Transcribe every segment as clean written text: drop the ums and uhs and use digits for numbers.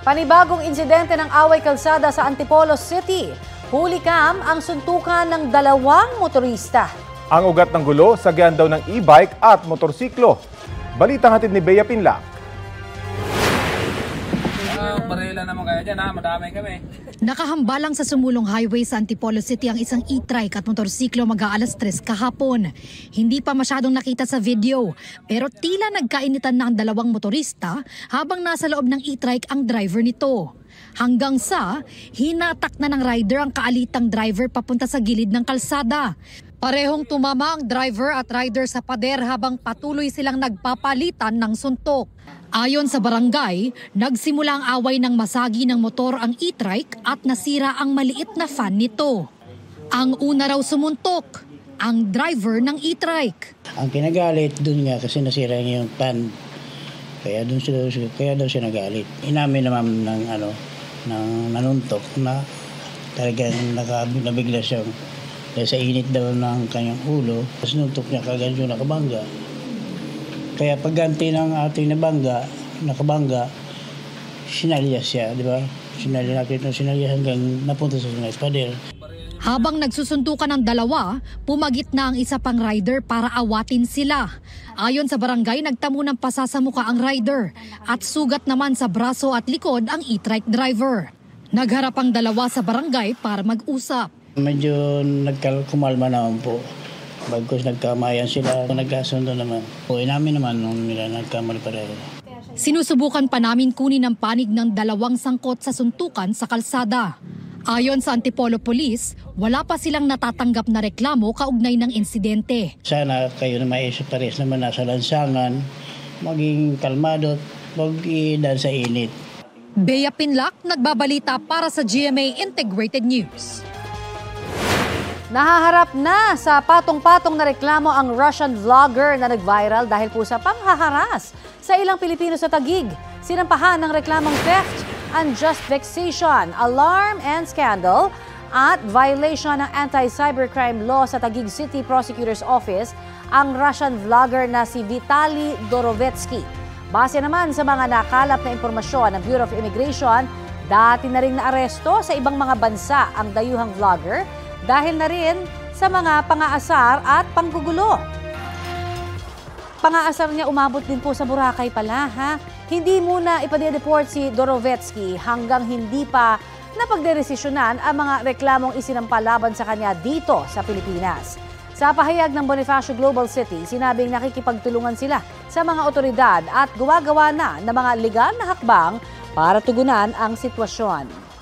Panibagong insidente ng away kalsada sa Antipolo City. Hulikam ang suntukan ng 2 motorista. Ang ugat ng gulo, sagyan daw ng e-bike at motorsiklo. Balitang hatid ni Bea Pinlac. Barela naman kaya dyan ha, madami kami. Nakahambalang sa sumulong highway sa Antipolo City ang isang e-trike at motorsiklo mag-aalas 3 kahapon. Hindi pa masyadong nakita sa video, pero tila nagkainitan na ang 2 motorista habang nasa loob ng e-trike ang driver nito. Hanggang sa hinatak na ng rider ang kaalitang driver papunta sa gilid ng kalsada. Parehong tumama ang driver at rider sa pader habang patuloy silang nagpapalitan ng suntok. Ayon sa barangay, nagsimula ang away ng masagi ng motor ang e-trike at nasira ang maliit na fan nito. Ang una raw sumuntok, ang driver ng e-trike. Ang kinagalit dun nga kasi nasira niya yung fan. Kaya daw siya nagalit. Inamin naman ng nanuntok na talagang nabigla siya. Dahil sa init daw ng kanyang ulo, tapos nuntok niya kagad yung nakabangga. Kaya pagganti ng ating nakabangga, sinalya siya, di ba? Sinalya hanggang napunta sa pader. Habang nagsusuntukan ng 2, pumagit na ang isa pang rider para awatin sila. Ayon sa barangay, nagtamo ng pasa sa mukha ang rider at sugat naman sa braso at likod ang e-trike driver. Nagharap ang 2 sa barangay para mag-usap. Medyo kumalma naman po. Bagkus nagkamayan sila, nagkasundo naman. Inamin naman nung nila nagkamali pareho. Sinusubukan pa namin kunin ang panig ng 2 sangkot sa suntukan sa kalsada. Ayon sa Antipolo Police, wala pa silang natatanggap na reklamo kaugnay ng insidente. Sana kayo na pares naman nasa lansangan, maging kalmado at mag-iidan sa init. Bea Pinlac, nagbabalita para sa GMA Integrated News. Nahaharap na sa patong-patong na reklamo ang Russian vlogger na nag-viral dahil po sa panghaharas sa ilang Pilipino sa Taguig. Sinampahan ng reklamong theft, unjust vexation, alarm and scandal at violation ng anti-cybercrime law sa Taguig City Prosecutor's Office ang Russian vlogger na si Vitaly Dorovetsky. Base naman sa mga nakalap na impormasyon ng Bureau of Immigration, dati na ring naaresto sa ibang mga bansa ang dayuhang vlogger dahil na rin sa mga pangaasar at panggugulo. Pangaasar niya umabot din po sa Boracay pala, ha? Hindi muna ipadedeport si Dorovetsky hanggang hindi pa napagdedesisyonan ang mga reklamong isinampalaban sa kanya dito sa Pilipinas. Sa pahayag ng Bonifacio Global City, sinabing nakikipagtulungan sila sa mga otoridad at gumagawa na ng mga legal na hakbang para tugunan ang sitwasyon.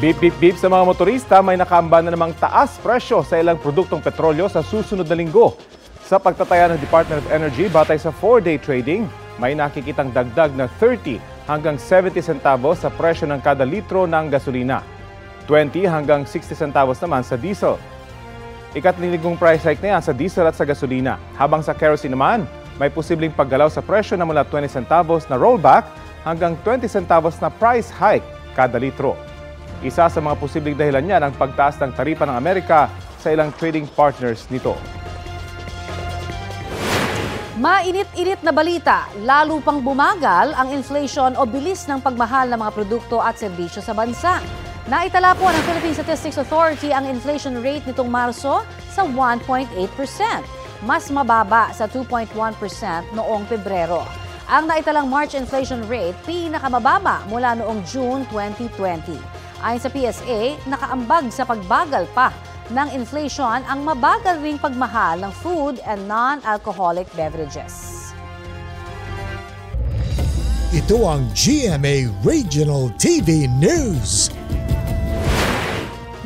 Beep, beep, beep sa mga motorista, may nakaamba na namang taas presyo sa ilang produktong petrolyo sa susunod na linggo. Sa pagtataya ng Department of Energy, batay sa 4-day trading, may nakikitang dagdag na 30 hanggang 70 centavos sa presyo ng kada litro ng gasolina. 20 hanggang 60 centavos naman sa diesel. Ikatlilingong price hike na yan sa diesel at sa gasolina. Habang sa kerosene naman, may posibleng paggalaw sa presyo na mula 20 centavos na rollback hanggang 20 centavos na price hike kada litro. Isa sa mga posibleng dahilan niya ang pagtaas ng taripa ng Amerika sa ilang trading partners nito. Mainit-init na balita, lalo pang bumagal ang inflation o bilis ng pagmahal ng mga produkto at serbisyo sa bansa. Naitala po ng Philippine Statistics Authority ang inflation rate nitong Marso sa 1.8%, mas mababa sa 2.1% noong Pebrero. Ang naitalang March inflation rate pinakamababa mula noong June 2020. Ayon sa PSA, nakaambag sa pagbagal pa ng inflation ang mabagal ring pagmahal ng food and non-alcoholic beverages. Ito ang GMA Regional TV News.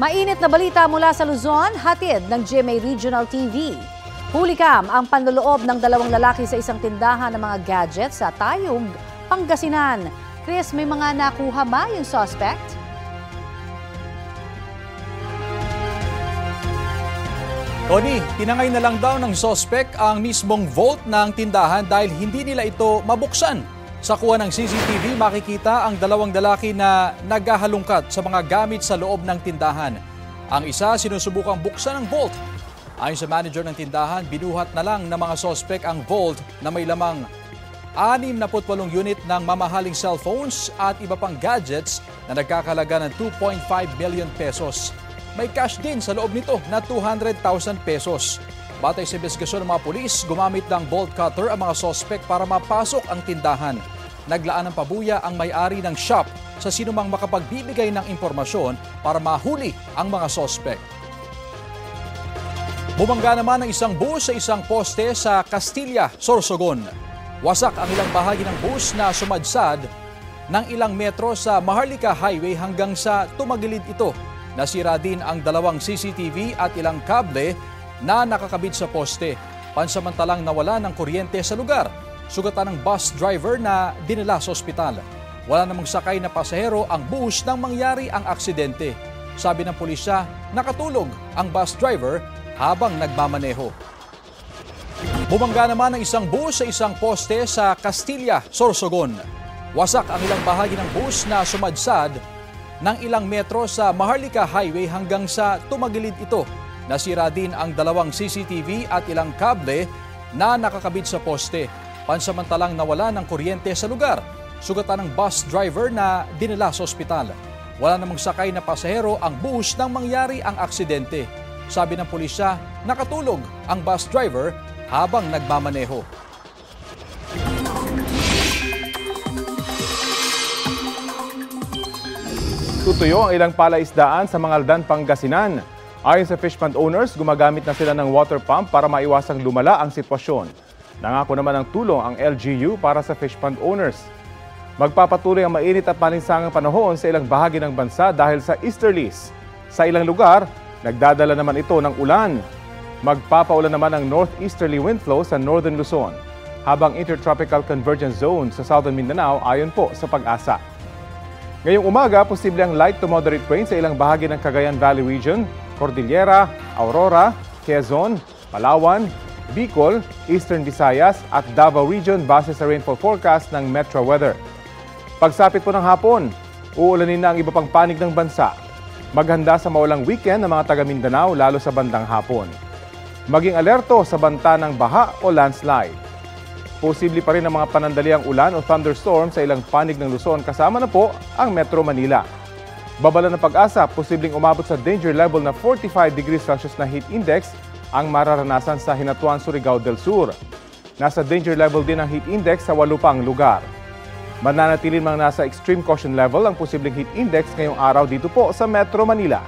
Mainit na balita mula sa Luzon, hatid ng GMA Regional TV. Hulikam ang panloloob ng 2 lalaki sa isang tindahan ng mga gadgets sa Tayug, Pangasinan. Chris, may mga nakuha ba yung suspect? Tony, tinangay na lang daw ng suspect ang mismong vault ng tindahan dahil hindi nila ito mabuksan. Sa kuha ng CCTV, makikita ang 2 lalaki na naghahalungkat sa mga gamit sa loob ng tindahan. Ang isa sinusubukang buksan ang vault. Ayon sa manager ng tindahan, binuhat na lang ng mga sospek ang vault na may lamang 68 unit ng mamahaling cellphones at iba pang gadgets na nagkakalaga ng 2.5 million pesos. May cash din sa loob nito na 200,000 pesos. Batay sa investigasyon ng mga pulis, gumamit ng bolt cutter ang mga sospek para mapasok ang tindahan. Naglaan ng pabuya ang may-ari ng shop sa sinumang makapagbibigay ng impormasyon para mahuli ang mga sospek. Bumangga naman ang isang bus sa isang poste sa Castilla, Sorsogon. Wasak ang ilang bahagi ng bus na sumadsad ng ilang metro sa Maharlika Highway hanggang sa tumagilid ito. Nasira din ang dalawang CCTV at ilang kable na nakakabit sa poste. Pansamantalang nawala ng kuryente sa lugar. Sugatan ng bus driver na dinala sa ospital. Wala namang sakay na pasahero ang bus nang mangyari ang aksidente. Sabi ng pulisya, nakatulog ang bus driver habang nagmamaneho. Bumangga naman ang isang bus sa isang poste sa Castilla, Sorsogon. Wasak ang ilang bahagi ng bus na sumadsad ng ilang metro sa Maharlika Highway hanggang sa tumagilid ito. Nasira din ang dalawang CCTV at ilang kable na nakakabit sa poste. Pansamantalang nawala ng kuryente sa lugar. Sugatan ng bus driver na dinala sa ospital. Wala namang sakay na pasahero ang bus nang mangyari ang aksidente. Sabi ng pulisya, nakatulog ang bus driver habang nagmamaneho. Tutuyo ang ilang palaisdaan sa Mangaldan, Pangasinan. Ayon sa fish pond owners, gumagamit na sila ng water pump para maiwasang lumala ang sitwasyon. Nangako naman ng tulong ang LGU para sa fish pond owners. Magpapatuloy ang mainit at malinsangang panahon sa ilang bahagi ng bansa dahil sa easterlies. Sa ilang lugar, nagdadala naman ito ng ulan. Magpapaulan naman ang northeasterly wind flow sa northern Luzon, habang intertropical convergence zone sa southern Mindanao ayon po sa Pag-asa. Ngayong umaga, posible ang light to moderate rain sa ilang bahagi ng Cagayan Valley Region, Cordillera, Aurora, Quezon, Palawan, Bicol, Eastern Visayas at Davao Region base sa rainfall forecast ng Metro Weather. Pagsapit po ng hapon, uulanin na ang iba pang panig ng bansa. Maghanda sa maulang weekend ng mga taga Mindanao lalo sa bandang hapon. Maging alerto sa banta ng baha o landslide. Posible pa rin ang mga panandaliang ulan o thunderstorm sa ilang panig ng Luzon kasama na po ang Metro Manila. Babala ng Pag-asa, posibleng umabot sa danger level na 45 degrees Celsius na heat index ang mararanasan sa Hinatuan, Surigao del Sur. Nasa danger level din ang heat index sa 8 pang lugar. Mananatiling mga nasa extreme caution level ang posibleng heat index ngayong araw dito po sa Metro Manila.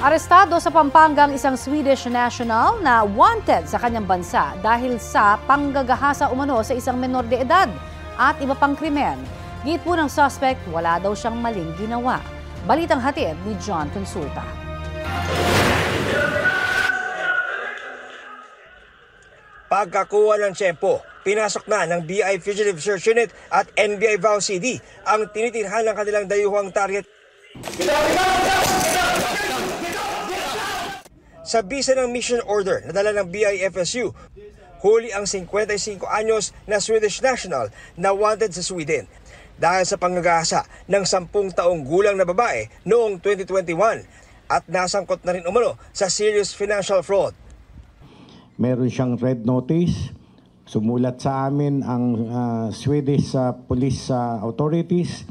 Arestado sa Pampanga ang isang Swedish national na wanted sa kanyang bansa dahil sa panggagahasa umano sa isang menor de edad at iba pang krimen. Git po ng suspect, wala daw siyang maling ginawa. Balitang hatid ni John Consulta. Pagkakuha ng tiyempo, pinasok na ng BI Fugitive Search Unit at NBI VAO CD ang tinitirhan ng kanilang dayuhang target. Sa bisa ng mission order na dala ng BIFSU, huli ang 55 anyos na Swedish national na wanted sa Sweden dahil sa panggagahasa ng 10 taong gulang na babae noong 2021 at nasangkot na rin umano sa serious financial fraud. Meron siyang red notice. Sumulat sa amin ang Swedish police authorities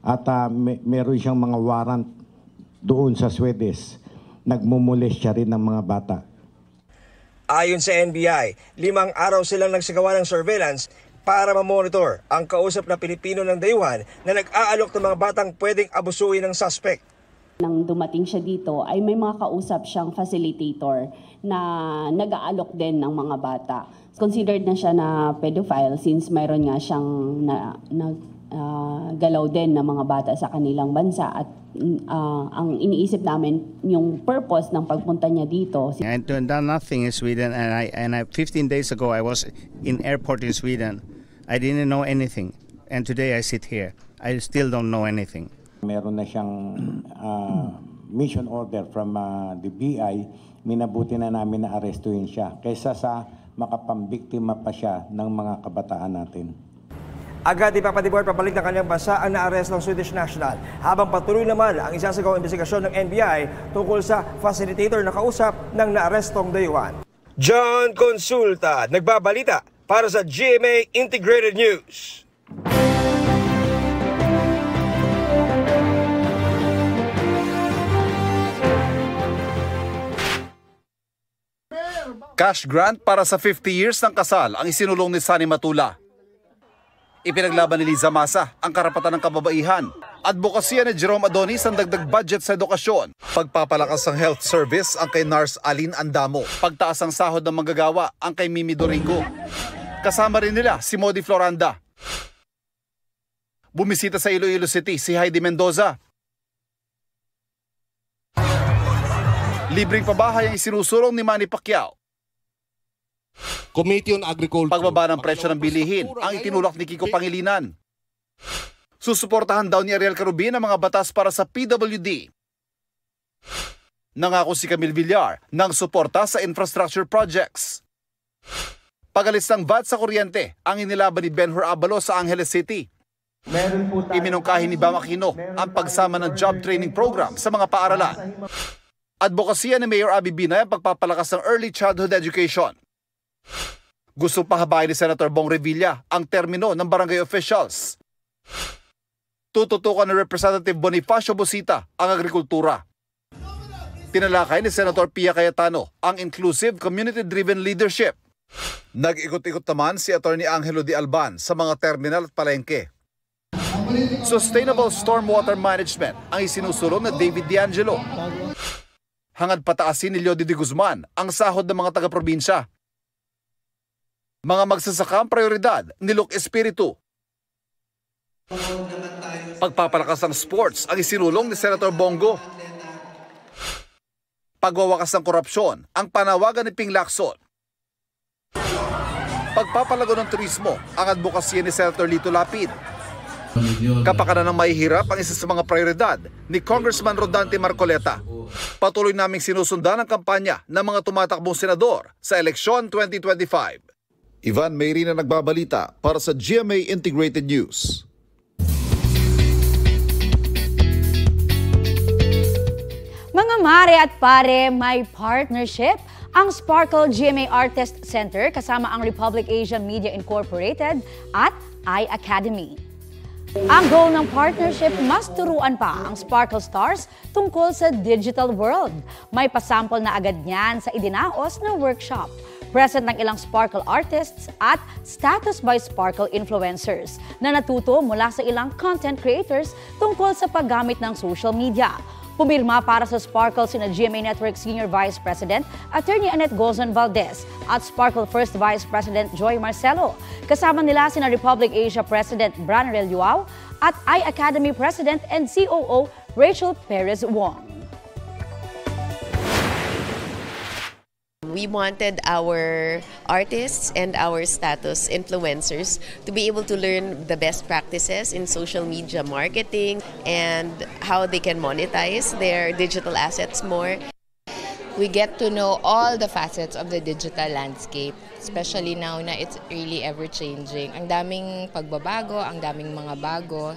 at meron siyang mga warrant doon sa Swedish. Nagmumulis siya rin ng mga bata. Ayon sa NBI, 5 araw silang nagsagawa ng surveillance para mamonitor ang kausap na Pilipino ng dayuhan na nag-aalok ng mga batang pwedeng abusuin ng suspect. Nang dumating siya dito ay may mga kausap siyang facilitator na nag-aalok din ng mga bata. Considered na siya na pedophile since mayroon nga siyang galaw din ng mga bata sa kanilang bansa at ang iniisip namin yung purpose ng pagpunta niya dito. I done nothing in Sweden and 15 days ago I was in airport in Sweden. I didn't know anything and today I sit here. I still don't know anything. Meron na siyang mission order from the BI. Minabuti na namin na arestuhin siya kaysa sa makapambiktima pa siya ng mga kabataan natin. Agad ipapadeport pabalik ng kanyang bansa ang naarestong Swedish national, habang patuloy naman ang isasagawang investigasyon ng NBI tungkol sa facilitator na kausap ng naarestong dayuhan. John Consulta, nagbabalita para sa GMA Integrated News. Cash grant para sa 50 years ng kasal ang isinulong ni Sunny Matula. Ipinaglaban ni Liza Masa ang karapatan ng kababaihan. Advokasya ni Jerome Adonis ang dagdag budget sa edukasyon. Pagpapalakas ng health service ang kay Nars Alin Andamo. Pagtaas ng sahod ng manggagawa ang kay Mimi Doringo. Kasama rin nila si Modi Floranda. Bumisita sa Iloilo City si Heidi Mendoza. Libreng pabahay ang isinusulong ni Manny Pacquiao. Committee on Agriculture. Pagbaba ng presyo ng bilihin ang itinulak ni Kiko Pangilinan. Susuportahan daw ni Ariel Carubin ang mga batas para sa PWD. Nangako si Camille Villar ng suporta sa infrastructure projects. Pagalis ng VAT sa kuryente ang inilaban ni Benhur Abalos sa Angeles City. Iminungkahi ni Bam Aquino ang pagsama ng job training program sa mga paaralan. Advokasya ni Mayor Abby Binay ang pagpapalakas ng early childhood education. Gusto pahabain ni Senator Bong Revilla ang termino ng barangay officials. Tututukan ni Representative Bonifacio Busita ang agrikultura. Tinalakay ni Senator Pia Cayetano ang inclusive community-driven leadership. Nag-ikot-ikot naman si Atty. Angelo de Alban sa mga terminal at palengke. Sustainable stormwater management ang isinusulong na David D'Angelo. Hangad pataasin ni Leody de Guzman ang sahod ng mga taga-probinsya. Mga magsasaka ang prioridad ni Luke Espiritu. Pagpapalakas ng sports ang isinulong ni Senator Bongo. Pagwawakas ng korupsyon ang panawagan ni Ping Lacson. Pagpapalago ng turismo ang advokasya ni Senator Lito Lapid. Kapakanan ng mahihirap ang isa sa mga prioridad ni Congressman Rodante Marcoleta. Patuloy naming sinusundan ang kampanya ng mga tumatakbong senador sa eleksyon 2025. Ivan Mayrina nagbabalita para sa GMA Integrated News. Mga mare at pare, may partnership ang Sparkle GMA Artist Center kasama ang Republic Asia Media Incorporated at iAcademy. Ang goal ng partnership, mas turuan pa ang Sparkle Stars tungkol sa digital world. May pasample na agad niyan sa idinaos na workshop. Present ng ilang Sparkle artists at Status by Sparkle influencers na natuto mula sa ilang content creators tungkol sa paggamit ng social media. Pumirma para sa Sparkle sina GMA Network Senior Vice President Attorney Annette Gozon Valdez at Sparkle First Vice President Joy Marcelo. Kasama nila sina Republic Asia President Branarel Yuao at iAcademy President and COO Rachel Perez Wong. We wanted our artists and our status influencers to be able to learn the best practices in social media marketing and how they can monetize their digital assets more. We get to know all the facets of the digital landscape, especially now na it's really ever-changing. Ang daming pagbabago, ang daming mga bago.